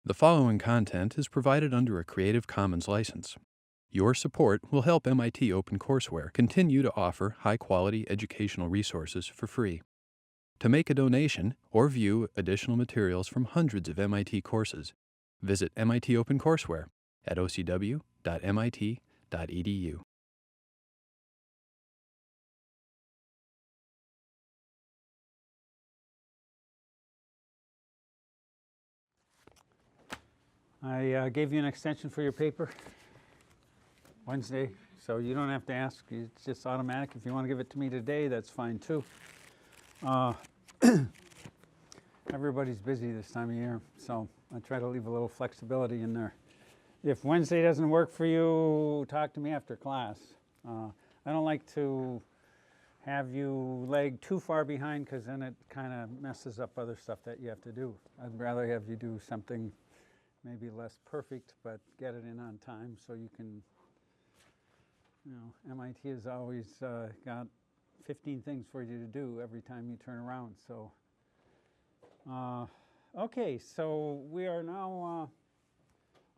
The following content is provided under a Creative Commons license. Your support will help MIT OpenCourseware continue to offer high-quality educational resources for free. To make a donation or view additional materials from hundreds of MIT courses, visit MIT OpenCourseware at ocw.mit.edu. I gave you an extension for your paper Wednesday, so you don't have to ask. It's just automatic. If you want to give it to me today, that's fine too. Everybody's busy this time of year, so I try to leave a little flexibility in there. If Wednesday doesn't work for you, talk to me after class. I don't like to have you lag too far behind because then it kind of messes up other stuff that you have to do. I'd rather have you do something maybe less perfect, but get it in on time so you can, MIT has always got 15 things for you to do every time you turn around. So, okay, so we are now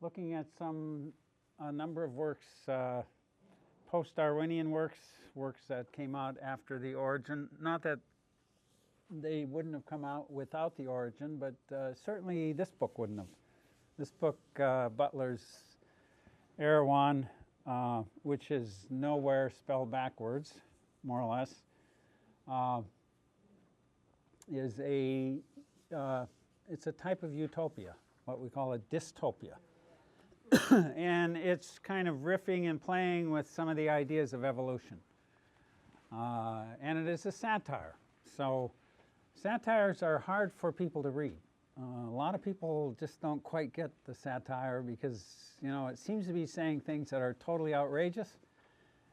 looking at a number of works, post-Darwinian works that came out after the origin. Not that they wouldn't have come out without the origin, but certainly this book wouldn't have. This book, Butler's Erewhon, which is nowhere spelled backwards, more or less, is it's a type of utopia, what we call a dystopia. And it's kind of riffing and playing with some of the ideas of evolution. And it is a satire. So satires are hard for people to read. A lot of people just don't quite get the satire because, it seems to be saying things that are totally outrageous,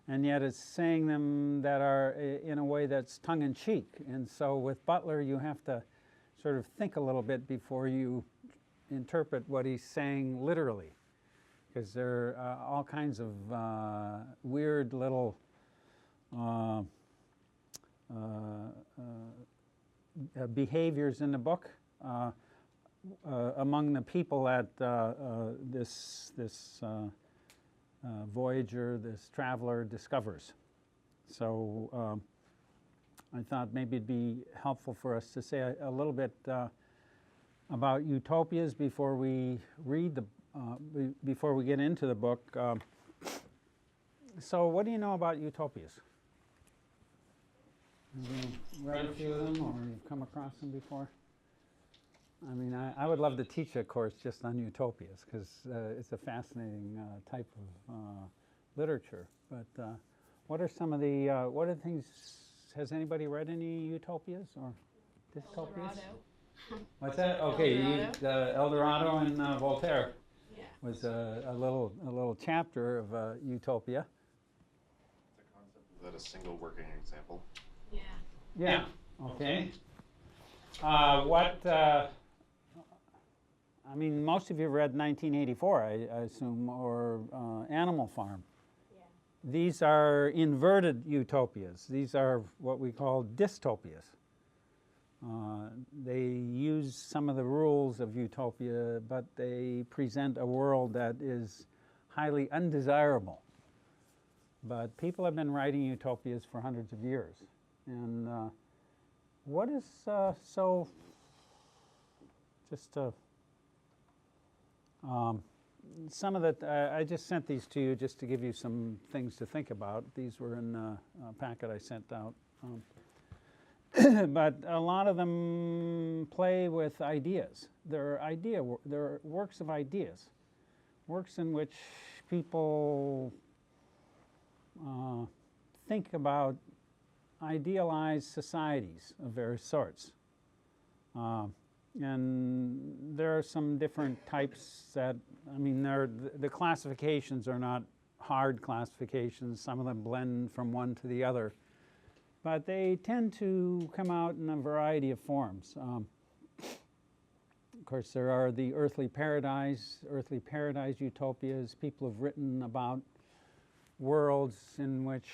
and yet it's saying them that are in a way that's tongue-in-cheek. And so with Butler, you have to sort of think a little bit before you interpret what he's saying literally, because there are all kinds of weird little behaviors in the book. Among the people at this voyager, this traveler discovers. So I thought maybe it'd be helpful for us to say a little bit about utopias before we read before we get into the book. So what do you know about utopias? Have you read a few of them, or you've come across them before? I mean, I would love to teach a course just on utopias because it's a fascinating type of literature. But what are some of the things? Has anybody read any utopias or dystopias? What's that? Okay, El Dorado and Voltaire was a little chapter of Utopia. The concept is that a single working example. Yeah. Okay. I mean, most of you read 1984, I assume, or Animal Farm. Yeah. These are inverted utopias. These are what we call dystopias. They use some of the rules of utopia, but they present a world that is highly undesirable. But people have been writing utopias for hundreds of years. And what is some of the, I just sent these to you just to give you some things to think about. These were in a packet I sent out. But a lot of them play with ideas. They're works of ideas, works in which people think about idealized societies of various sorts. And there are some different types that, I mean, the classifications are not hard classifications. Some of them blend from one to the other. But they tend to come out in a variety of forms. Of course, there are the earthly paradise utopias. People have written about worlds in which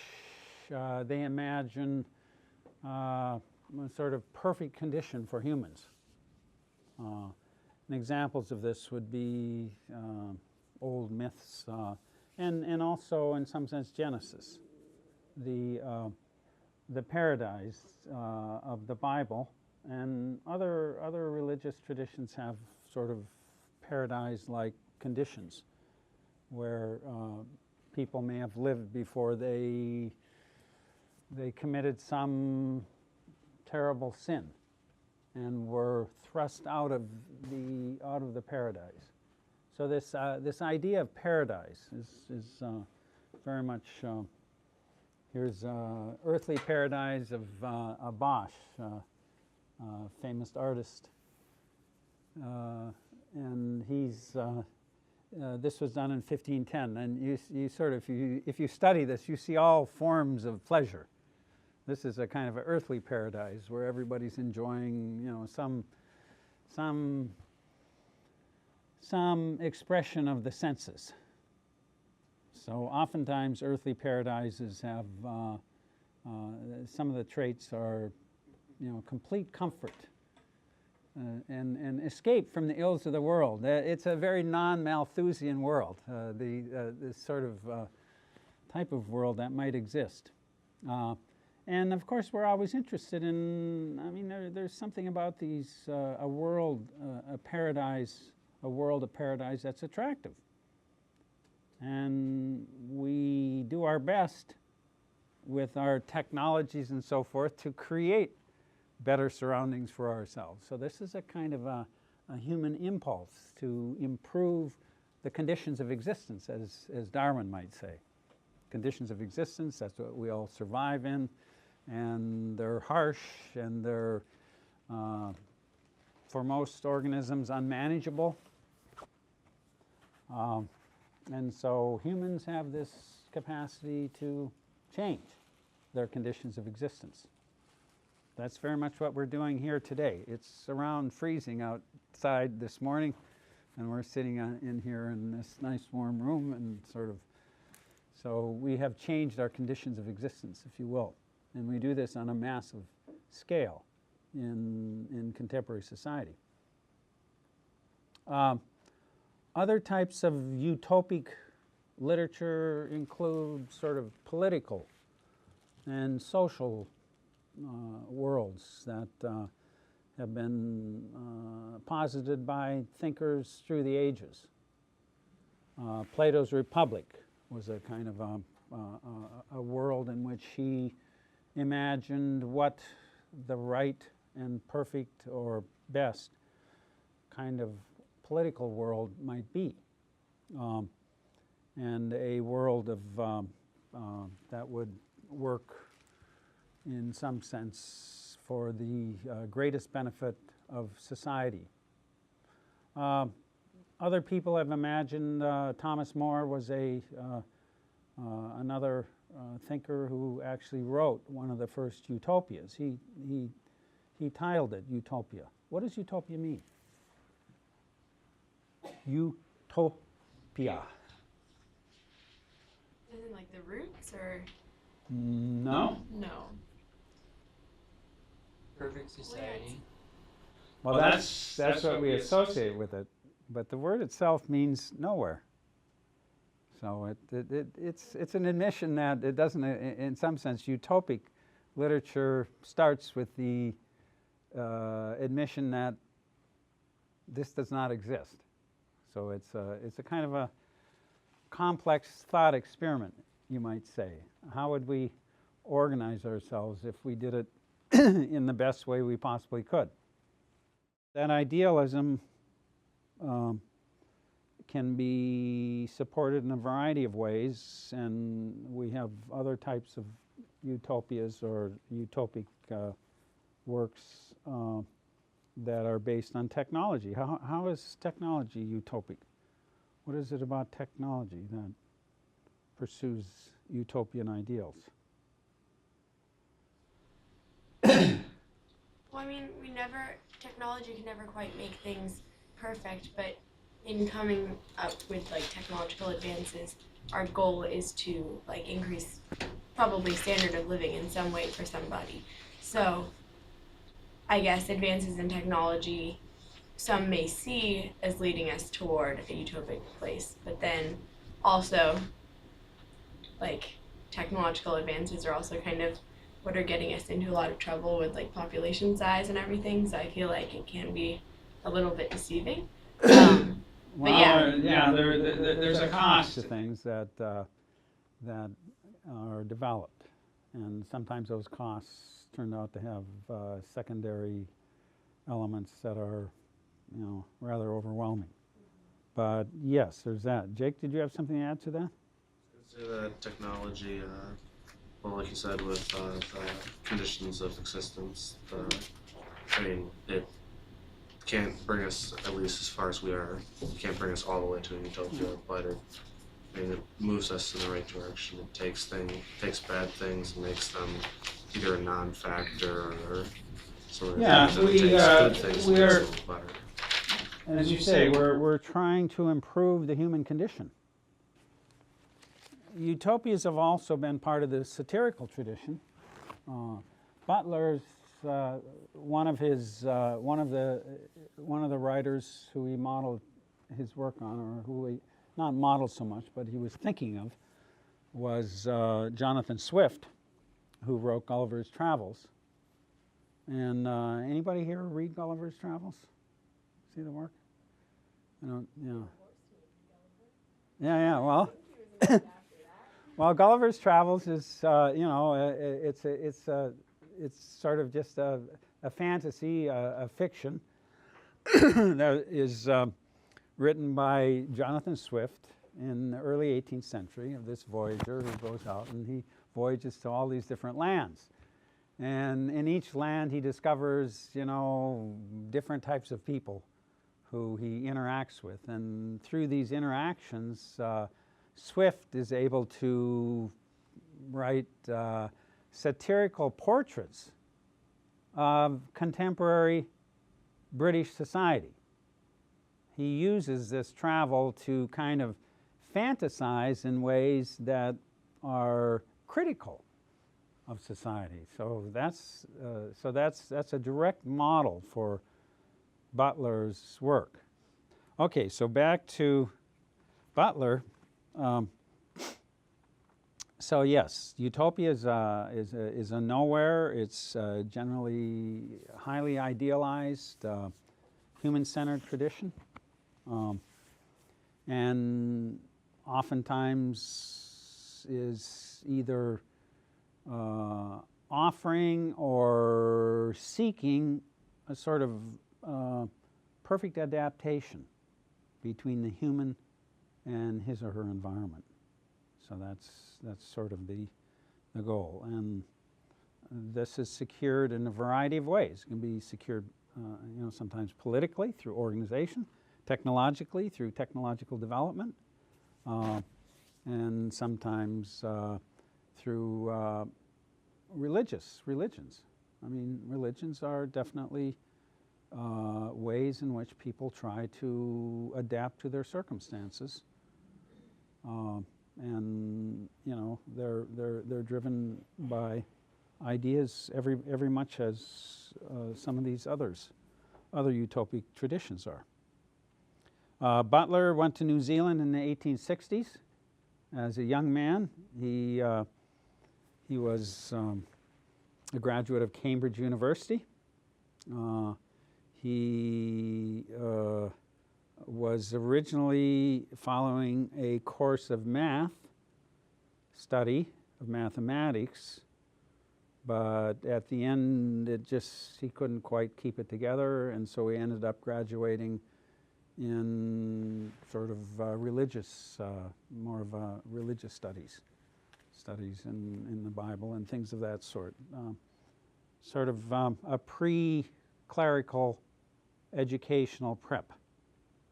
they imagine a sort of perfect condition for humans. And examples of this would be old myths, and also, in some sense, Genesis. The Paradis of the Bible, and other religious traditions have sort of paradise-like conditions where people may have lived before they committed some terrible sin and were thrust out of the paradise. So this idea of paradise is very much here's earthly paradise of Bosch, famous artist, and he's this was done in 1510, and you sort of if you study this, you see all forms of pleasure. This is a kind of an earthly paradise where everybody's enjoying, you know, some expression of the senses. So oftentimes earthly paradises have some of the traits are, you know, complete comfort and escape from the ills of the world. It's a very non-Malthusian world, the sort of type of world that might exist. And of course, we're always interested in, I mean, there's something about these, a world of paradise that's attractive. And we do our best with our technologies and so forth to create better surroundings for ourselves. So this is a kind of a human impulse to improve the conditions of existence, as Darwin might say. Conditions of existence, that's what we all survive in. And they're harsh, and they're, for most organisms, unmanageable. And so humans have this capacity to change their conditions of existence. That's very much what we're doing here today. It's around freezing outside this morning, and we're sitting in here in this nice warm room, and sort of, so we have changed our conditions of existence, if you will. And we do this on a massive scale in contemporary society. Other types of utopic literature include sort of political and social worlds that have been posited by thinkers through the ages. Plato's Republic was a kind of a world in which he imagined what the right and perfect or best kind of political world might be, and a world of that would work in some sense for the greatest benefit of society. Other people have imagined, Thomas More was another thinker who actually wrote one of the first Utopias. He titled it Utopia. What does Utopia mean? Utopia. Is it like the roots, or? No. No. Perfect society. Well, that's what we associate with it. But the word itself means nowhere. So it's an admission that it doesn't, in some sense, utopic literature starts with the admission that this does not exist. So it's a kind of a complex thought experiment, you might say. How would we organize ourselves if we did it in the best way we possibly could? That idealism can be supported in a variety of ways, and we have other types of utopias or utopic works that are based on technology. How is technology utopic? What is it about technology that pursues utopian ideals? Well, I mean, technology can never quite make things perfect, but in coming up with like technological advances, our goal is to like increase probably standard of living in some way for somebody. So I guess advances in technology some may see as leading us toward a utopic place, but then also like technological advances are also kind of what are getting us into a lot of trouble with like population size and everything. So I feel like it can be a little bit deceiving. But yeah, there's a cost to things that that are developed, and sometimes those costs turn out to have secondary elements that are, you know, rather overwhelming. But yes, there's that. Jake, did you have something to add to that? I'd say that technology, well, like you said, with the conditions of existence, I mean, it can't bring us, at least as far as we are, it can't bring us all the way to a utopia, but it moves us in the right direction. It takes bad things and makes them either a non-factor or something. Yeah, It takes good things and makes them better. As you say, we're trying to improve the human condition. Utopias have also been part of the satirical tradition. Butler's one of the writers who he modeled his work on, or who he not modeled so much, but he was thinking of, was Jonathan Swift, who wrote Gulliver's Travels. And anybody here read Gulliver's Travels? See the work? I don't. Yeah. Well. Well, Gulliver's Travels is, it's sort of just a fantasy, a fiction that is written by Jonathan Swift in the early 18th century, of this voyager who goes out and he voyages to all these different lands. And in each land he discovers, different types of people who he interacts with. And through these interactions, Swift is able to write satirical portraits of contemporary British society. He uses this travel to kind of fantasize in ways that are critical of society. So that's a direct model for Butler's work. Okay, so back to Butler. So yes, Utopia is a nowhere. It's generally highly idealized, human-centered tradition, and oftentimes is either offering or seeking a sort of perfect adaptation between the human and his or her environment. So that's sort of the goal. And this is secured in a variety of ways. It can be secured, sometimes politically through organization, technologically through technological development, and sometimes through religions. I mean, religions are definitely ways in which people try to adapt to their circumstances. And they're driven by ideas every much as some of these other utopic traditions are. Butler went to New Zealand in the 1860s as a young man. He was a graduate of Cambridge University. He was originally following a course of study of mathematics, but at the end he couldn't quite keep it together, and so he ended up graduating in sort of more of religious studies in the Bible and things of that sort. Sort of a pre-clerical educational prep.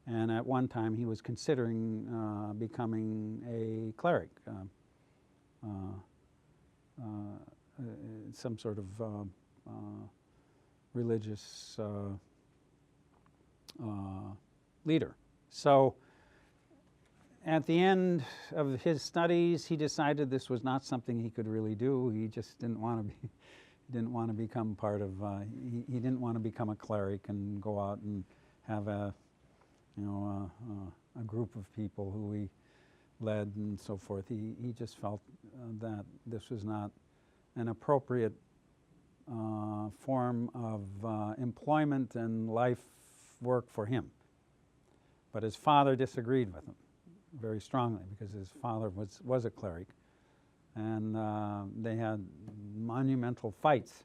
And at one time he was considering becoming a cleric, some sort of religious leader. So at the end of his studies, he decided this was not something he could really do. He just didn't want to be. He didn't want to become part of. He didn't want to become a cleric and go out and have a, a group of people who he led and so forth. He just felt that this was not an appropriate form of employment and life work for him. But his father disagreed with him very strongly because his father was a cleric, and they had monumental fights.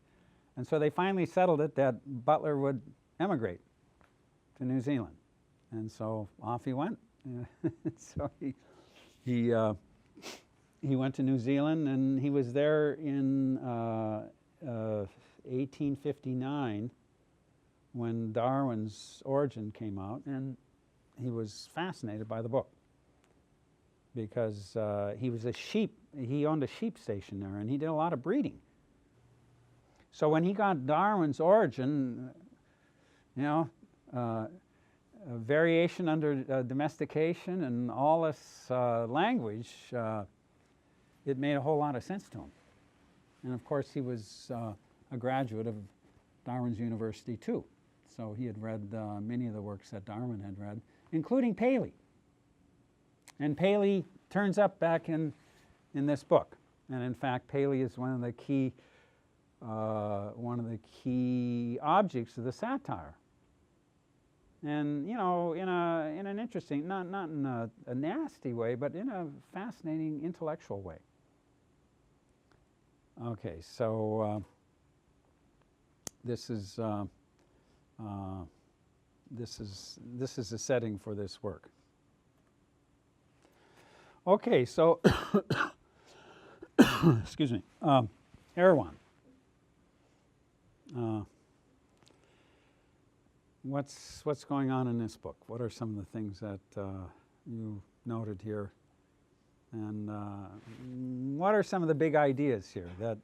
And so they finally settled it that Butler would emigrate to New Zealand. And so off he went. So he went to New Zealand, and he was there in 1859 when Darwin's Origin came out, and he was fascinated by the book because he owned a sheep station there, and he did a lot of breeding. So when he got Darwin's Origin, a variation under domestication and all this language, it made a whole lot of sense to him. And of course he was a graduate of Darwin's University too. So he had read many of the works that Darwin had read, including Paley. And Paley turns up back in this book. And in fact, Paley is one of the key objects of the satire. And in an interesting, not in a nasty way, but in a fascinating intellectual way. Okay, so this is the setting for this work. Okay, so excuse me, Erewhon. What's going on in this book? What are some of the things that you noted here? And what are some of the big ideas here that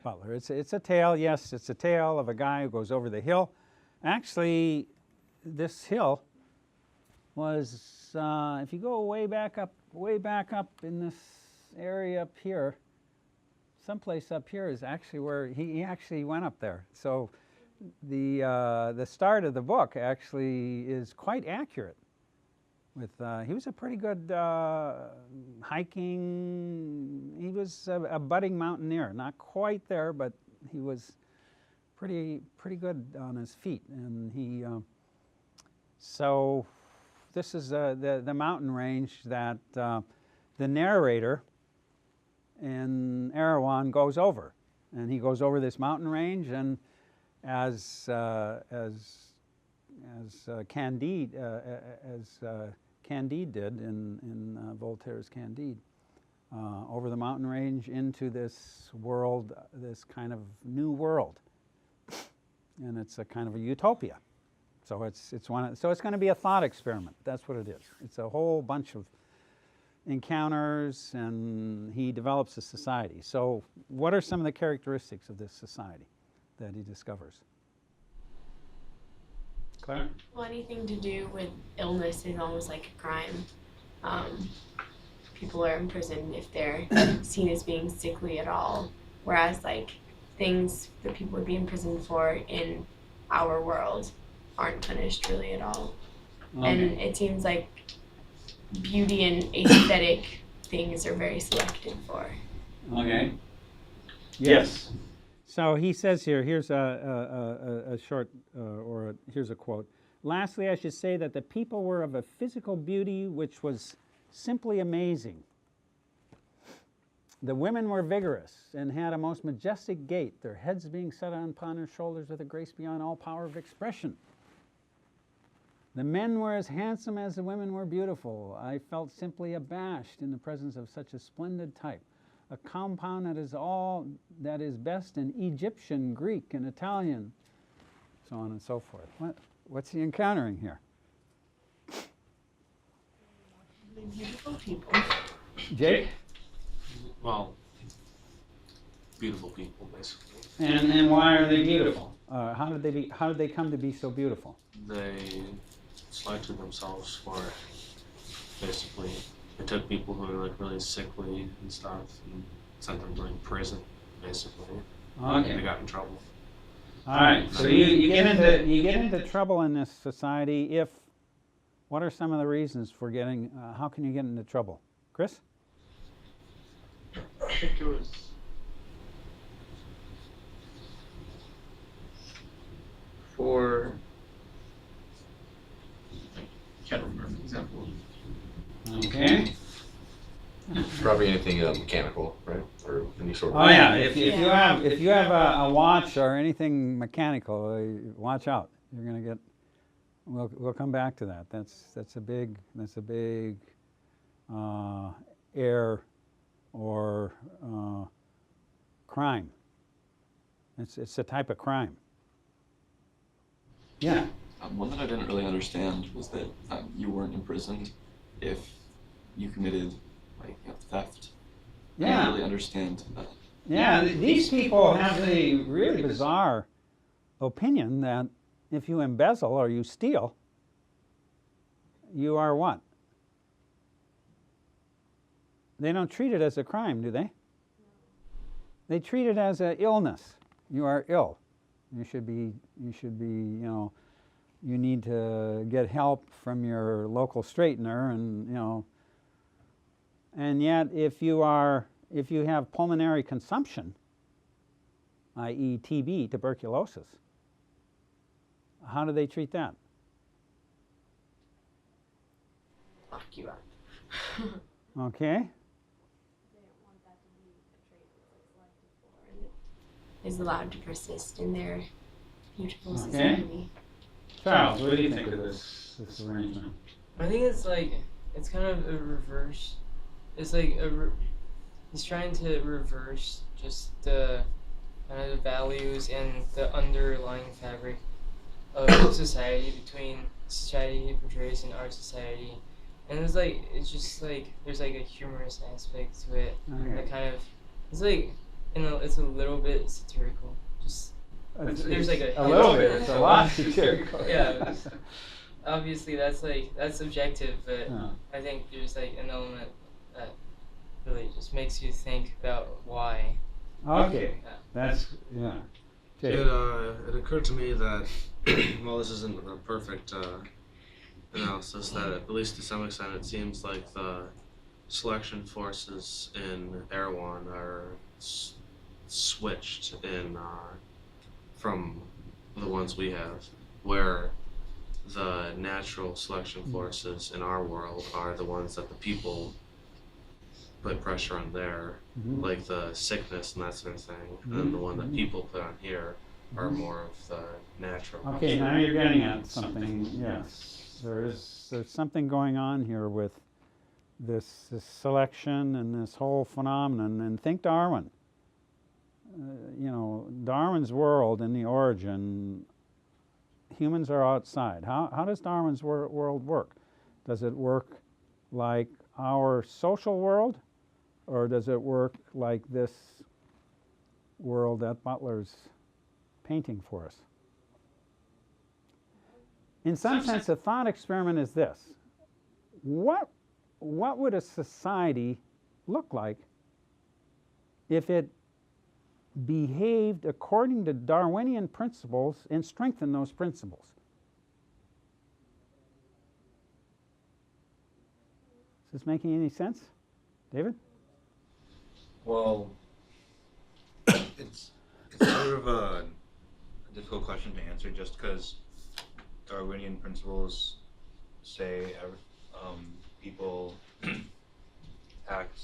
Butler? It's a tale, yes, it's a tale of a guy who goes over the hill. Actually, this hill was, if you go way back up in this area up here, someplace up here is actually where he actually went up there. So the start of the book actually is quite accurate. With he was a pretty good hiking. He was a budding mountaineer, not quite there, but he was pretty good on his feet. And he so this is the mountain range that the narrator in Erewhon goes over, and he goes over this mountain range, and as Candide did in Voltaire's Candide, over the mountain range into this world, this kind of new world, and it's a kind of a utopia. So it's going to be a thought experiment. That's what it is. It's a whole bunch of encounters, and he develops a society. So what are some of the characteristics of this society that he discovers? Claire? Well, anything to do with illness is almost like a crime. People are imprisoned if they're seen as being sickly at all, whereas like things that people would be imprisoned for in our world aren't punished really at all. Okay. And it seems like beauty and aesthetic things are very selected for. Okay. Yes. So he says here, here's a short, here's a quote. Lastly, I should say that the people were of a physical beauty which was simply amazing. The women were vigorous and had a most majestic gait, their heads being set upon their shoulders with a grace beyond all power of expression. The men were as handsome as the women were beautiful. I felt simply abashed in the presence of such a splendid type, a compound that is all that is best in Egyptian, Greek, and Italian, so on and so forth. What's he encountering here? Beautiful people. Jake? Well, beautiful people, basically. And why are they beautiful? How did they come to be so beautiful? They selected themselves for it. Basically, they took people who were like really sickly and stuff and sent them to like prison, basically. Okay. And they got in trouble. All right, so you get into trouble in this society if, what are some of the reasons for getting, how can you get into trouble? Chris? I think it was for, I can't remember the example. Okay. Probably anything mechanical, right? Or any sort of. Oh yeah, if you have a watch or anything mechanical, watch out. You're gonna get. We'll come back to that. That's a big error or crime. It's a type of crime. Yeah. One that I didn't really understand was that you weren't imprisoned if you committed theft. I Yeah. didn't really understand that. Yeah, these people have a really bizarre opinion that if you embezzle or you steal, you are what? They don't treat it as a crime, do they? They treat it as an illness. You are ill. You should be, you need to get help from your local straightener and, and yet if you have pulmonary consumption, i.e. TB, tuberculosis, how do they treat that? Lock you up. Okay. They don't want that to be a trait that's selected for and that is allowed to persist in their beautiful society. Charles, what do you think of this arrangement? I think it's kind of a reverse. It's like he's trying to reverse just the kind of the values and the underlying fabric of society between society he portrays and our society. And it's just like there's like a humorous aspect to it. Okay. That kind of it's a little bit satirical. Just there's like a little bit. It's a lot satirical. Yeah. Obviously that's subjective, but Yeah. I think there's like an element that really just makes you think about why. Okay. That's, yeah. Jay. It occurred to me that while this isn't a perfect analysis, that at least to some extent it seems like the selection forces in Erewhon are switched in from the ones we have, where the natural selection forces in our world are the ones that the people put pressure on there, like the sickness and that sort of thing, and then the one that people put on here are more of the natural. Okay, now you're getting at something, yes. There's something going on here with this selection and this whole phenomenon, and think Darwin. Darwin's world in the origin, humans are outside. How does Darwin's world work? Does it work like our social world, or does it work like this world that Butler's painting for us? In some sense, a thought experiment is this. What would a society look like if it behaved according to Darwinian principles and strengthened those principles? Is this making any sense? David? Well, it's sort of a difficult question to answer, just because Darwinian principles say people act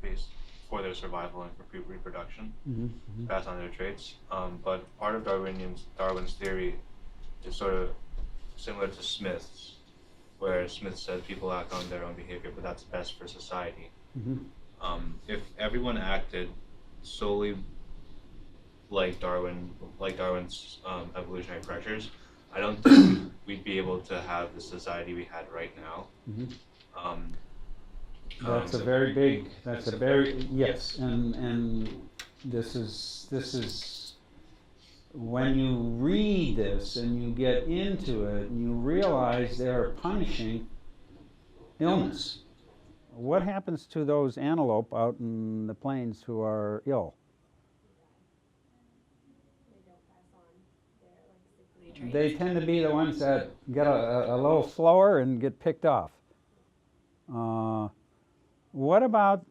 based for their survival and for reproduction, pass on their traits. But part of Darwin's theory is sort of similar to Smith's, where Smith said people act on their own behavior, but that's best for society. If everyone acted solely like Darwin's evolutionary pressures, I don't think we'd be able to have the society we had right now. That's a very yes, and this is when you read this and you get into it and you realize they're punishing illness. What happens to those antelope out in the plains who are ill? They don't pass on trained. they tend to be the ones that get a little slower and get picked off. What about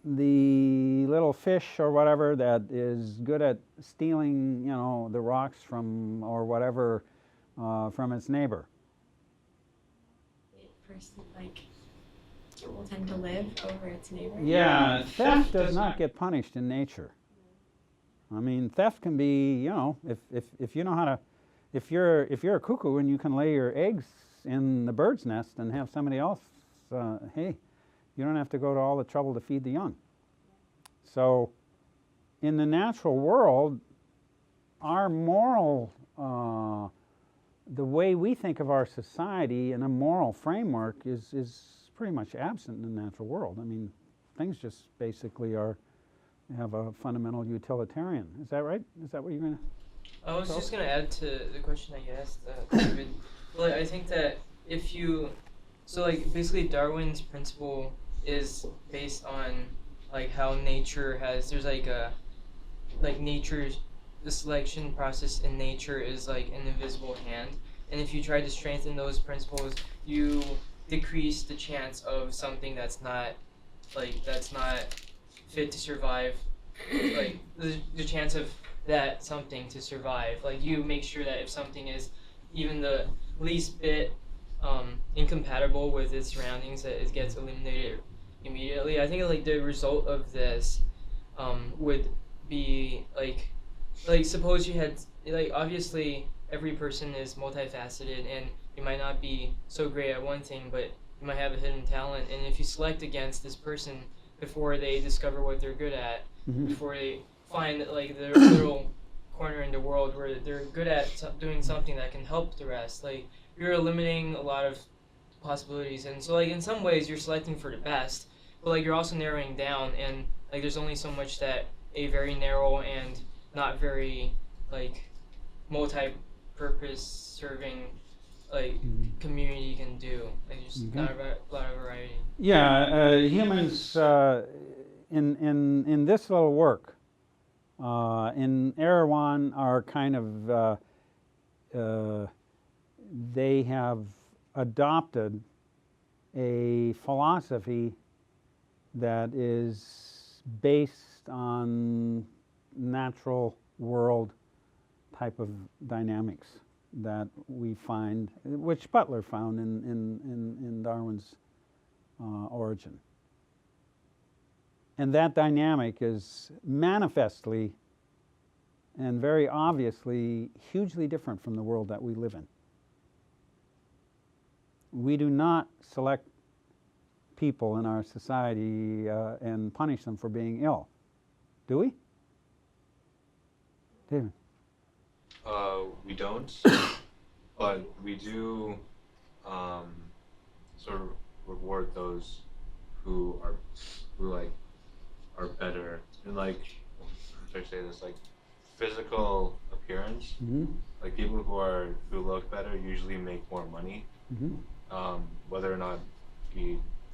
the little fish or whatever that is good at stealing, you know, the rocks from or whatever from its neighbor? Like, it will tend to live over its neighbor. Yeah, theft does not get punished in nature. I mean, theft can be, you know, if you know how to, if you're a cuckoo and you can lay your eggs in the bird's nest and have somebody else, hey, you don't have to go to all the trouble to feed the young. So, in the natural world, our moral, the way we think of our society in a moral framework is pretty much absent in the natural world. I mean, things just basically have a fundamental utilitarian. Is that right? Is that what you're going to? I was just going to add to the question that you asked, David. Well, I think that if you, so like basically Darwin's principle is based on like how nature has, there's like a, like nature's, the selection process in nature is like an invisible hand. And if you try to strengthen those principles, you decrease the chance of something that's not, like, that's not fit to survive, like the chance of that something to survive. Like you make sure that if something is even the least bit incompatible with its surroundings, that it gets eliminated immediately. I think like the result of this would be like suppose you had, like, obviously every person is multifaceted and you might not be so great at one thing, but you might have a hidden talent, and if you select against this person before they discover what they're good at, before they find like their little corner in the world where they're good at doing something that can help the rest, like you're eliminating a lot of possibilities. And so like in some ways you're selecting for the best, but like you're also narrowing down, and like there's only so much that a very narrow and not very like multi-purpose serving like community can do. Like just not a lot of variety. Yeah, humans in this little work in Erewhon are kind of they have adopted a philosophy that is based on natural world type of dynamics that we find, which Butler found in Darwin's origin. And that dynamic is manifestly and very obviously hugely different from the world that we live in. We do not select people in our society and punish them for being ill, do we? David? We don't, but we do sort of reward those who are better, and like, how should I say this, like physical appearance. Like people who look better usually make more money. Whether or not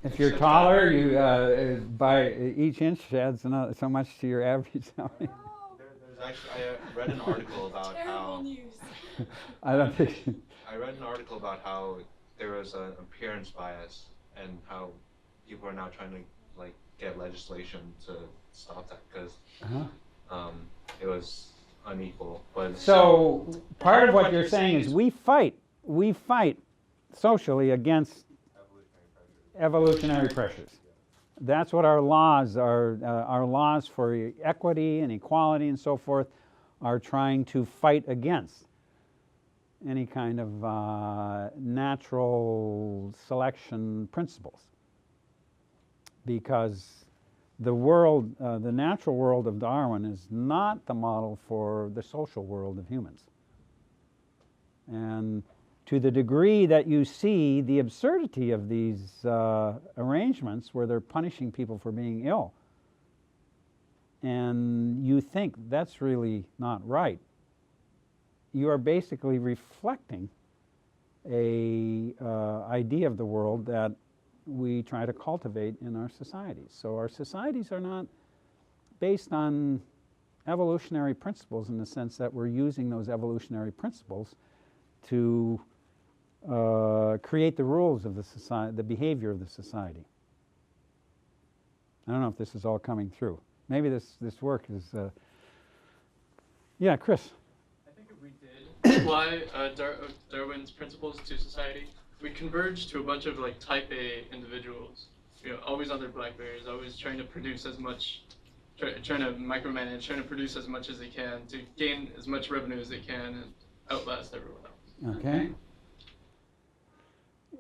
if you're taller, you by each inch adds so much to your average salary. Actually, I read an article about how I don't think. I read an article about how there was an appearance bias and how people are now trying to like get legislation to stop that because it was unequal. But so part of what you're saying is we fight socially against evolutionary pressures. That's what our laws are. Our laws for equity and equality and so forth are trying to fight against any kind of natural selection principles. Because the world, the natural world of Darwin is not the model for the social world of humans. And to the degree that you see the absurdity of these arrangements where they're punishing people for being ill, and you think that's really not right, you are basically reflecting a idea of the world that we try to cultivate in our societies. So our societies are not based on evolutionary principles in the sense that we're using those evolutionary principles to create the rules of the society, the behavior of the society. I don't know if this is all coming through. Maybe this work is, yeah, Chris. I think if we did apply Darwin's principles to society, we'd converge to a bunch of like type A individuals, always on their Blackberries, always trying to produce as much, trying to micromanage, trying to produce as much as they can to gain as much revenue as they can and outlast everyone else. Okay.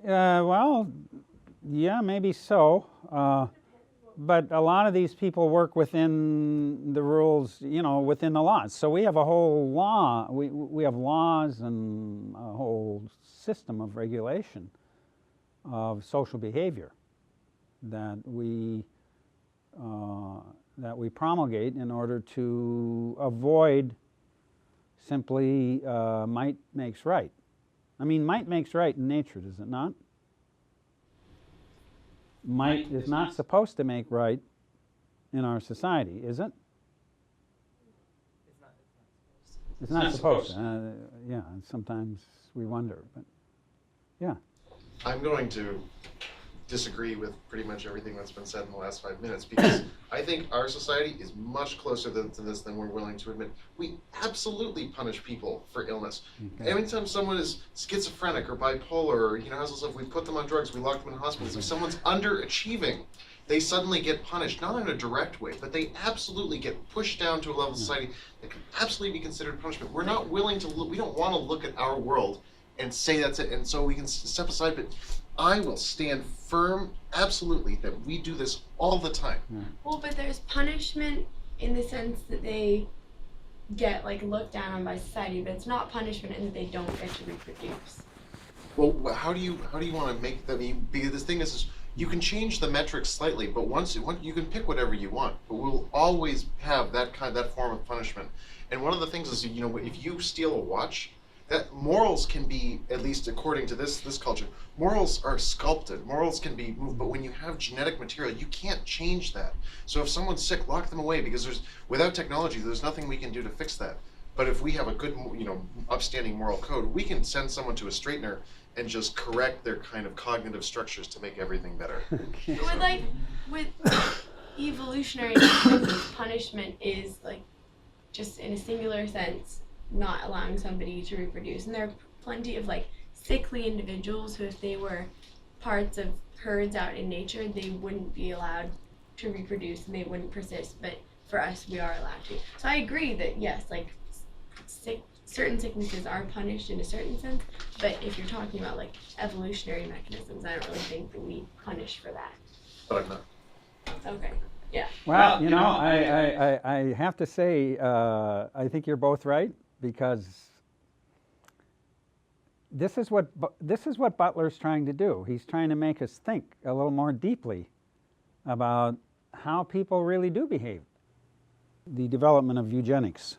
Well, yeah, maybe so. But a lot of these people work within the rules, within the laws. So we have a whole law, we have laws and a whole system of regulation of social behavior that we promulgate in order to avoid simply might makes right. I mean, might makes right in nature, does it not? Might is not supposed to make right in our society, is it? It's not supposed to. Yeah, and sometimes we wonder, but yeah. I'm going to disagree with pretty much everything that's been said in the last 5 minutes, because I think our society is much closer to this than we're willing to admit. We absolutely punish people for illness. Okay. Anytime someone is schizophrenic or bipolar or has all stuff, we put them on drugs, we lock them in hospitals. If someone's underachieving, they suddenly get punished, not in a direct way, but they absolutely get pushed down to a level of society that can absolutely be considered punishment. We're not willing to look, we don't want to look at our world and say that's it, and so we can step aside, but I will stand firm, absolutely, that we do this all the time. Well, but there's punishment in the sense that they get looked down on by society, but it's not punishment in that they don't get to reproduce. Well, how do you want to make that? Because this thing is, you can change the metrics slightly, but once you can pick whatever you want, but we'll always have that form of punishment. And one of the things is, if you steal a watch, that morals can be, at least according to this culture, morals are sculpted, morals can be moved, but when you have genetic material, you can't change that. So if someone's sick, lock them away, because without technology, there's nothing we can do to fix that. But if we have a good, upstanding moral code, we can send someone to a straightener and just correct their kind of cognitive structures to make everything better. With evolutionary mechanisms, punishment is just in a singular sense not allowing somebody to reproduce, and there are plenty of sickly individuals who, if they were parts of herds out in nature, they wouldn't be allowed to reproduce and they wouldn't persist, but for us we are allowed to. So I agree that yes, certain sicknesses are punished in a certain sense, but if you're talking about evolutionary mechanisms, I don't really think that we punish for that. But I'm not. Okay. Yeah. Well, I have to say, I think you're both right, because this is what Butler's trying to do. He's trying to make us think a little more deeply about how people really do behave. The development of eugenics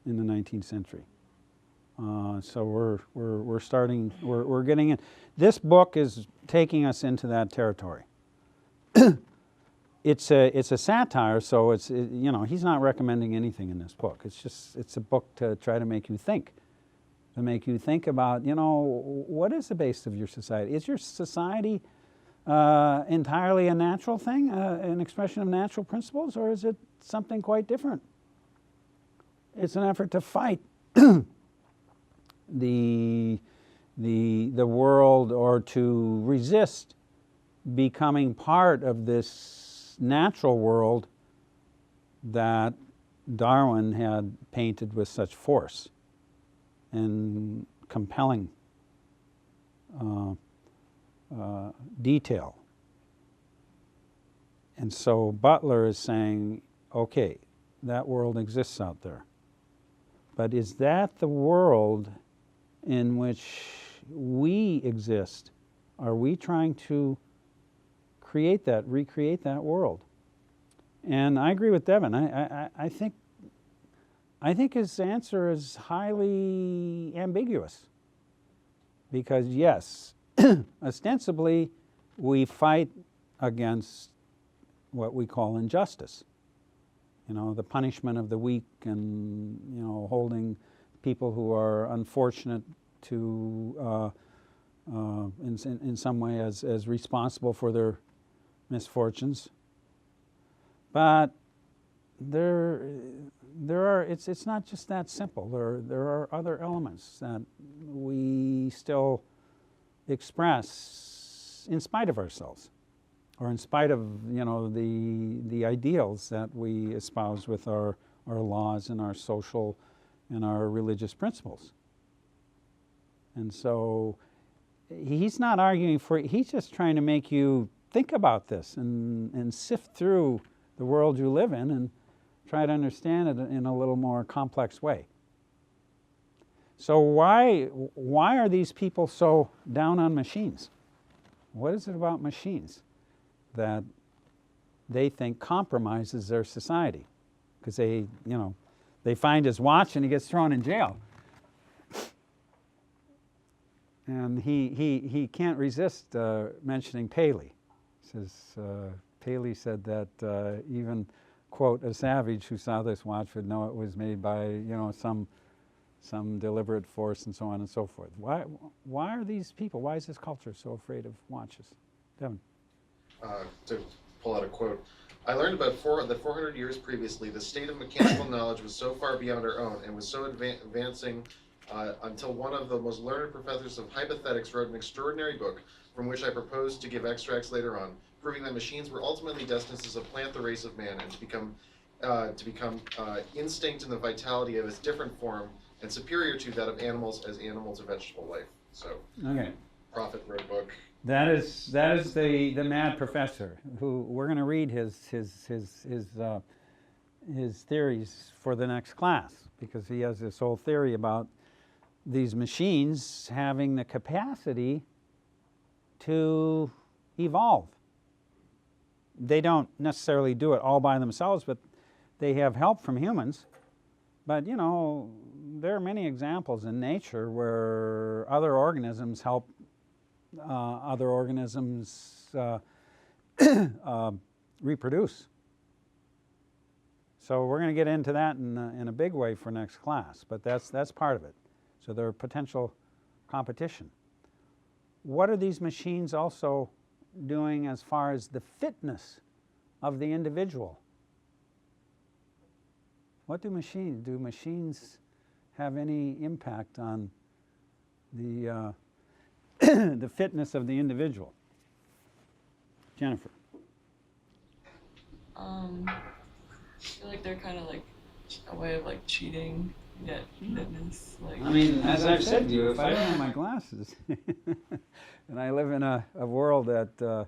in the 19th century. So we're getting in. This book is taking us into that territory. It's a satire, so he's not recommending anything in this book. It's a book to try to make you think, about what is the base of your society. Is your society entirely a natural thing, an expression of natural principles, or is it something quite different? It's an effort to fight the world, or to resist becoming part of this natural world that Darwin had painted with such force and compelling detail. And so Butler is saying, okay, that world exists out there. But is that the world in which we exist? Are we trying to recreate that world? And I agree with Devin. I think his answer is highly ambiguous. Because yes, ostensibly we fight against what we call injustice. The punishment of the weak, and holding people who are unfortunate to in some way as responsible for their misfortunes. But it's not just that simple. There are other elements that we still express in spite of ourselves, or in spite of the ideals that we espouse with our laws and our social and our religious principles. And so he's not arguing for it. He's just trying to make you think about this and sift through the world you live in and try to understand it in a little more complex way. So why are these people so down on machines? What is it about machines that they think compromises their society? Because they find his watch and he gets thrown in jail. And he can't resist mentioning Paley. He says, Paley said that even, quote, a savage who saw this watch would know it was made by, some deliberate force and so on and so forth. Why are these people, why is this culture so afraid of watches? Devin. To pull out a quote, I learned about that 400 years previously, the state of mechanical knowledge was so far beyond our own and was so advancing until one of the most learned professors of hypothetics wrote an extraordinary book from which I proposed to give extracts later on, proving that machines were ultimately destined to supplant the race of man and to become instinct in the vitality of its different form and superior to that of animals as animals of vegetable life. So, okay. Prophet wrote a book. That is the mad professor who we're going to read his theories for the next class, because he has this whole theory about these machines having the capacity to evolve. They don't necessarily do it all by themselves, but they have help from humans. But there are many examples in nature where other organisms help other organisms reproduce. So we're going to get into that in a big way for next class, but that's part of it. So there are potential competition. What are these machines also doing as far as the fitness of the individual? What do machines have any impact on the the fitness of the individual? Jennifer. I feel like they're kind of like a way of like cheating, yet fitness. Like, I mean, as I've said to you, if I don't have my glasses, and I live in a world that,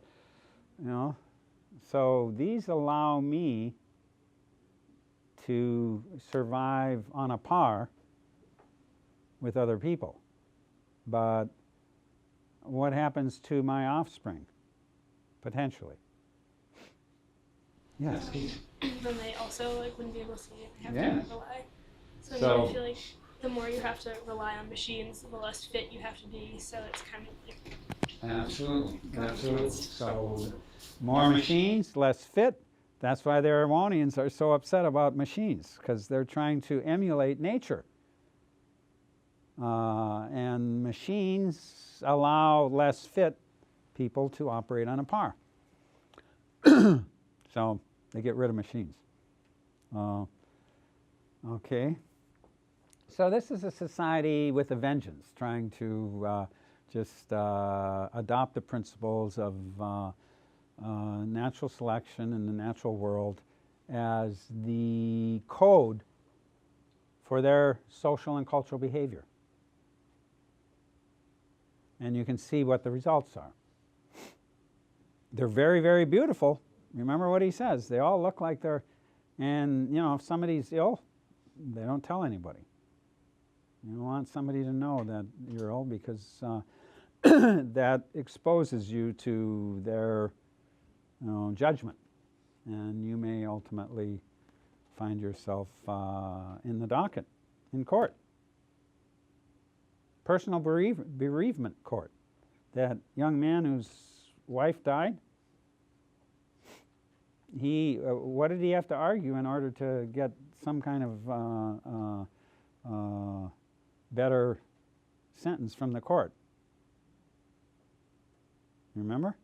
so these allow me to survive on a par with other people. But what happens to my offspring, potentially? Yes. Then they also wouldn't be able to see it. They have Yeah. to rely. So So- I feel like the more you have to rely on machines, the less fit you have to be. So it's kind of like Absolutely. So more machines, less fit. That's why the Erewhonians are so upset about machines, because they're trying to emulate nature. And machines allow less fit people to operate on a par. So they get rid of machines. Okay. So this is a society with a vengeance, trying to just adopt the principles of natural selection in the natural world as the code for their social and cultural behavior. And you can see what the results are. They're very, very beautiful. Remember what he says. They all look like they're, and if somebody's ill, they don't tell anybody. You don't want somebody to know that you're ill, because that exposes you to their judgment. And you may ultimately find yourself in the docket, in court. Personal bereavement court. That young man whose wife died, what did he have to argue in order to get some kind of better sentence from the court. Remember?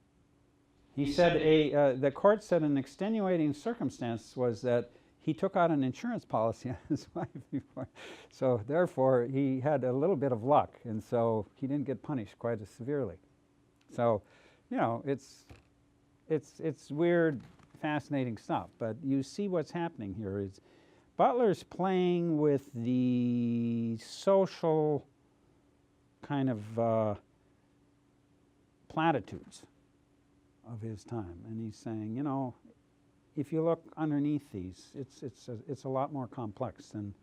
He said the court said an extenuating circumstance was that he took out an insurance policy on his wife before. So therefore, he had a little bit of luck, and so he didn't get punished quite as severely. So, you know, it's weird, fascinating stuff. But you see what's happening here is Butler's playing with the social kind of platitudes of his time, and he's saying, you know, if you look underneath these, it's a lot more complex than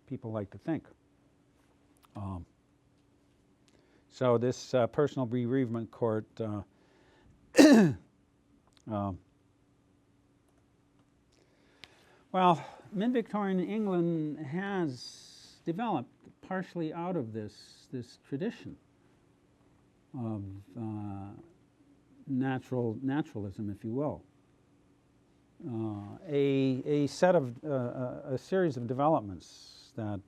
people like to think. So this personal bereavement court well, mid-Victorian England has developed partially out of this tradition of naturalism, if you will. A series of developments that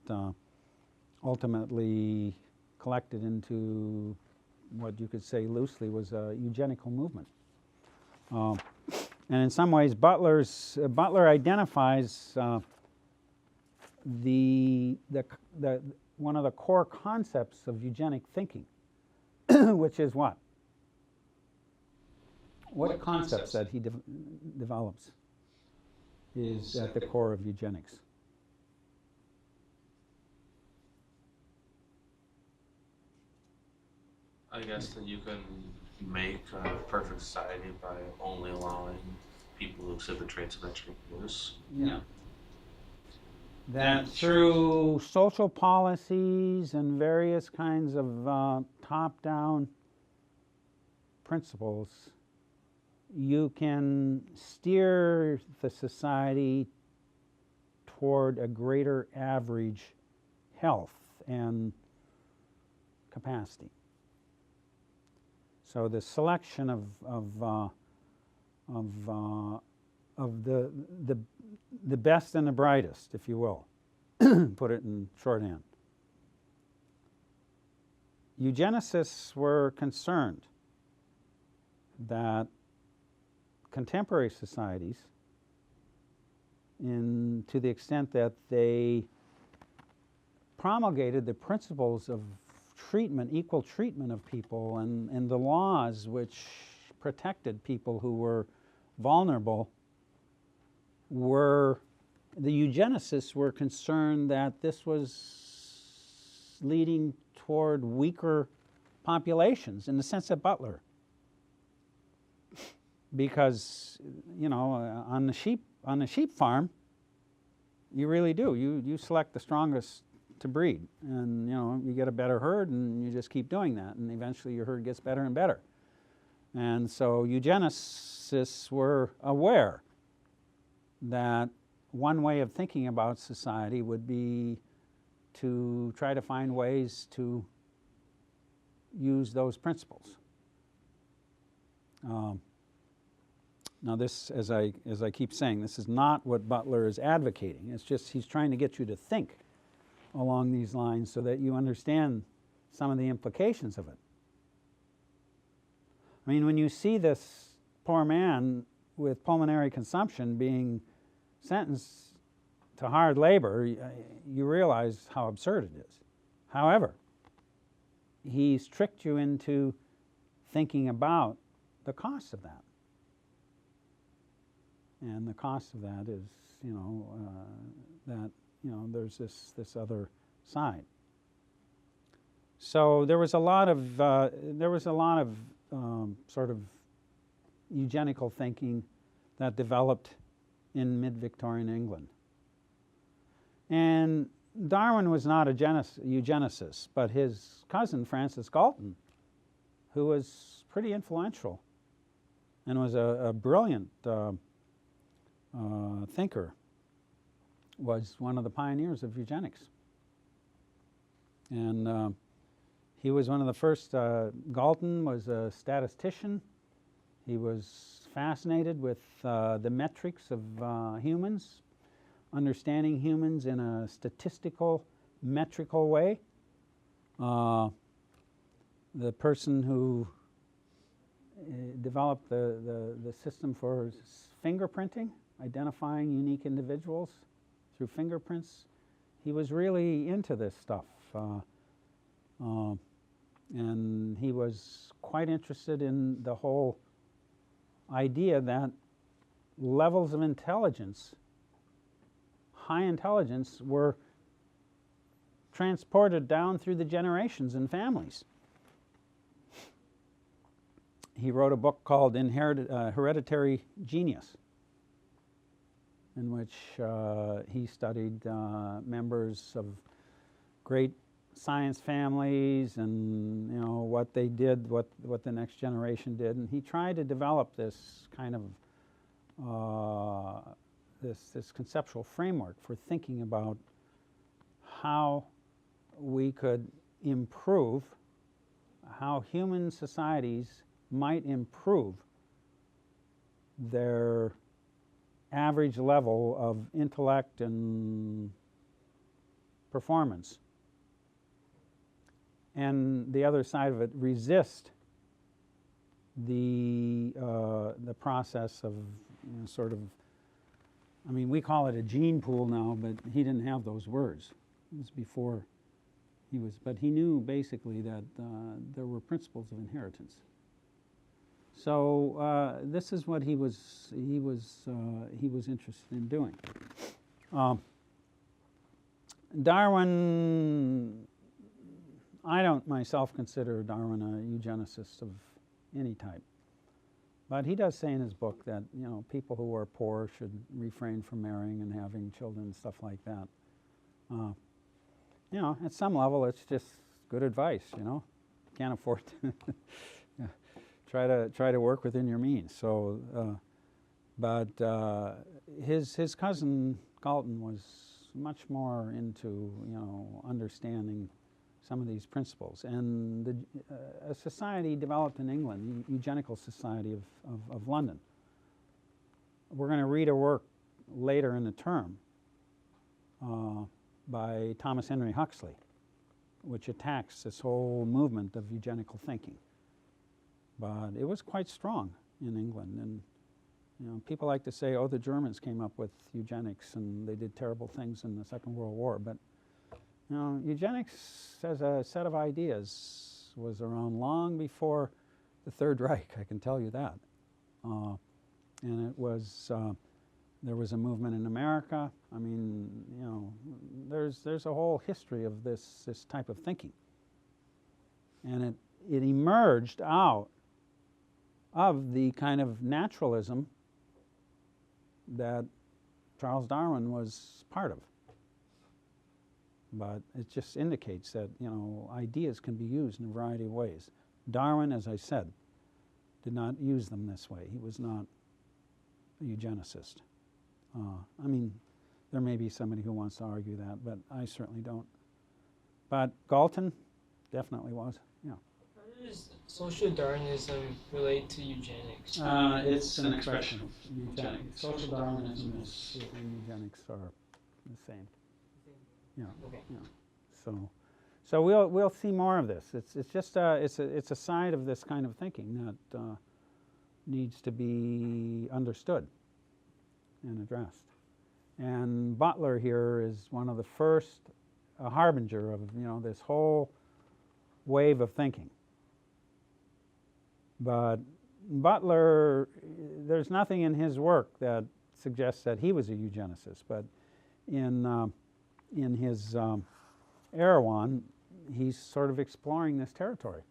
ultimately collected into what you could say loosely was a eugenical movement. And in some ways, Butler identifies one of the core concepts of eugenic thinking, which is what? What concepts that he develops is at the core of eugenics? I guess that you can make a perfect society by only allowing people who exhibit traits of extra abuse. Yeah. That through social policies and various kinds of top-down principles, you can steer the society toward a greater average health and capacity. So the selection of the best and the brightest, if you will, put it in shorthand. Eugenicists were concerned that contemporary societies, to the extent that they promulgated the principles of treatment, equal treatment of people, and the laws which protected people who were vulnerable, the eugenicists were concerned that this was leading toward weaker populations in the sense of Butler. Because, you know, on the sheep farm, you really do. You select the strongest to breed, and you know, you get a better herd, and you just keep doing that, and eventually your herd gets better and better. And so eugenicists were aware that one way of thinking about society would be to try to find ways to use those principles. Now this, as I keep saying, this is not what Butler is advocating. It's just he's trying to get you to think along these lines so that you understand some of the implications of it. I mean, when you see this poor man with pulmonary consumption being sentenced to hard labor, you realize how absurd it is. However, he's tricked you into thinking about the cost of that. And the cost of that is, there's this other side. So there was a lot of sort of eugenical thinking that developed in mid-Victorian England. And Darwin was not a eugenicist, but his cousin Francis Galton, who was pretty influential and was a brilliant thinker, was one of the pioneers of eugenics. And he was one of the first. Galton was a statistician. He was fascinated with the metrics of humans, understanding humans in a statistical, metrical way. The person who developed the system for fingerprinting, identifying unique individuals through fingerprints, he was really into this stuff. And he was quite interested in the whole idea that levels of intelligence, high intelligence, were transported down through the generations and families. He wrote a book called Hereditary Genius, in which he studied members of great science families and what they did, what the next generation did, and he tried to develop this kind of this conceptual framework for thinking about how we could improve, how human societies might improve their average level of intellect and performance. And the other side of it, resist the process of sort of, I mean, we call it a gene pool now, but he didn't have those words. It was before he was, but he knew basically that there were principles of inheritance. So this is what he was interested in doing. Darwin, I don't myself consider Darwin a eugenicist of any type, but he does say in his book that people who are poor should refrain from marrying and having children and stuff like that. At some level, it's just good advice. Can't afford to. Try to work within your means. So, but his cousin Galton was much more into understanding some of these principles, and a society developed in England, the Eugenical Society of London. We're going to read a work later in the term by Thomas Henry Huxley, which attacks this whole movement of eugenical thinking. But it was quite strong in England, and people like to say, oh, the Germans came up with eugenics and they did terrible things in the Second World War, but eugenics as a set of ideas was around long before the Third Reich, I can tell you that. And it was, there was a movement in America. I mean, there's a whole history of this type of thinking. And it emerged out of the kind of naturalism that Charles Darwin was part of. But it just indicates that, ideas can be used in a variety of ways. Darwin, as I said, did not use them this way. He was not a eugenicist. I mean, there may be somebody who wants to argue that, but I certainly don't. But Galton definitely was, yeah. How does social Darwinism relate to eugenics? It's an expression of eugenics. Social Darwinism and eugenics are the same. Yeah. Okay. Yeah. So we'll see more of this. It's just it's a side of this kind of thinking that needs to be understood and addressed. And Butler here is one of the first, a harbinger of this whole wave of thinking. But Butler, there's nothing in his work that suggests that he was a eugenicist. But in his Erewhon, he's sort of exploring this territory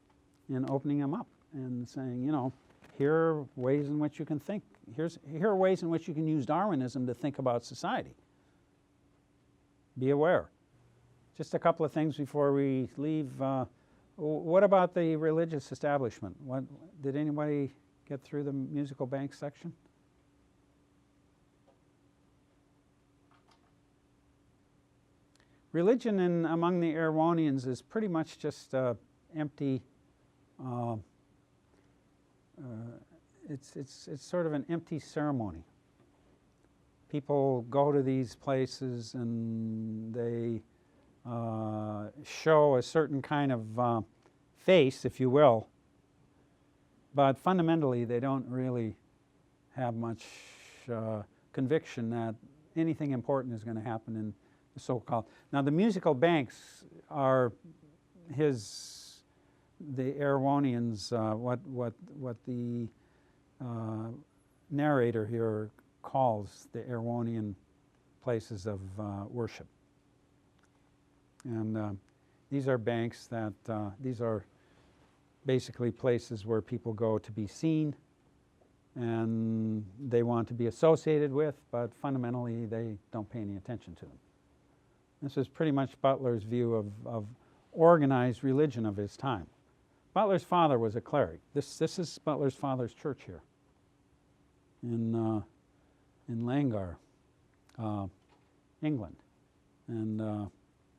and opening them up and saying, here are ways in which you can think. Here are ways in which you can use Darwinism to think about society. Be aware. Just a couple of things before we leave. What about the religious establishment? Did anybody get through the musical bank section? Religion among the Erewhonians is pretty much just empty. It's sort of an empty ceremony. People go to these places and they show a certain kind of face, if you will, but fundamentally they don't really have much conviction that anything important is going to happen in the so-called. Now the musical banks are the Erewhonians, what the narrator here calls the Erewhonian places of worship. And these are banks that, these are basically places where people go to be seen and they want to be associated with, but fundamentally they don't pay any attention to them. This is pretty much Butler's view of organized religion of his time. Butler's father was a cleric. This is Butler's father's church here in Langar, England. And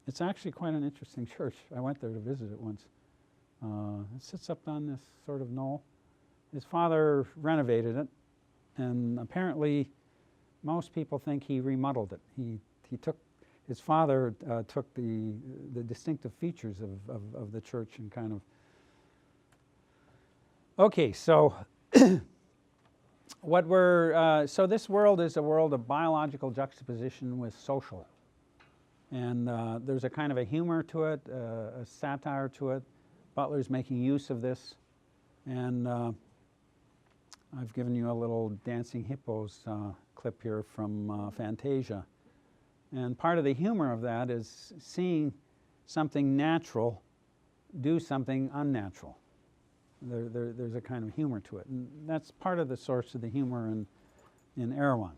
it's actually quite an interesting church. I went there to visit it once. It sits up on this sort of knoll. His father renovated it, and apparently most people think he remodeled it. He took, his father took the distinctive features of the church and kind of. Okay, so what we're, so this world is a world of biological juxtaposition with social. And there's a kind of a humor to it, a satire to it. Butler's making use of this. And I've given you a little dancing hippos clip here from Fantasia. And part of the humor of that is seeing something natural do something unnatural. There's a kind of humor to it. And that's part of the source of the humor in Erewhon.